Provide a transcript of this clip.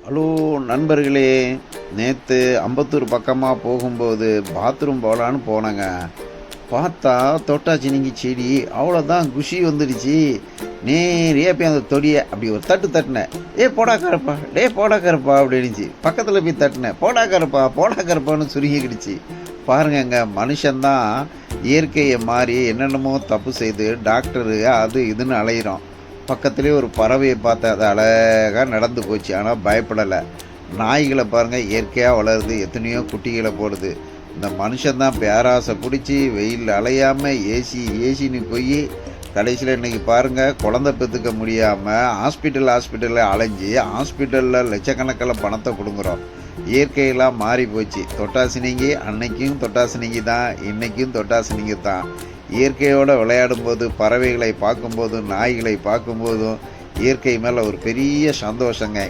Hello நண்பர்களே, நேற்று அம்பத்தூர் பக்கமாக போகும்போது பாத்ரூம் போகலான்னு போனேங்க. பார்த்தா தொட்டாச்சினிங்கி செடி அவ்வளோதான் குஷி வந்துடுச்சு. நேரே போய் அந்த தொடியை அப்படி ஒரு தட்டு தட்டினேன். போடா கரப்பா, போடா கரப்பா அப்படின்னுச்சு. பக்கத்தில் போய் தட்டினேன். போடா கரப்பா, போடா கரப்பான்னு சுருங்கிக்கிடுச்சு. பாருங்கங்க, மனுஷன்தான் இயற்கையை மாறி என்னென்னமோ தப்பு செய்து டாக்டரு அது இதுன்னு அலையிறோம். பக்கத்துலேயே ஒரு பறவையை பார்த்து அது அழகாக நடந்து போச்சு. ஆனால் பயப்படலை. நாய்களை பாருங்கள், இயற்கையாக வளருது, எத்தனையோ குட்டிகளை போடுது. இந்த மனுஷன்தான் பேராசை பிடிச்சி வெயிலில் அலையாமல் ஏசின்னு போய் கடைசியில் இன்றைக்கி பாருங்கள், குழந்தை பெற்றுக்க முடியாமல் ஹாஸ்பிட்டலில் அலைஞ்சி ஹாஸ்பிட்டலில் லட்சக்கணக்கில் பணத்தை கொடுங்குறோம். இயற்கையெல்லாம் மாறி போச்சு. தொட்டாசினிங்கி அன்னைக்கும் தொட்டாசினிங்கி தான், இன்றைக்கும் தொட்டாசினிங்கி தான். இயற்கையோடு விளையாடும்போது, பறவைகளை பார்க்கும்போதும் நாய்களை பார்க்கும்போதும் இயற்கை மேலே ஒரு பெரிய சந்தோஷங்க.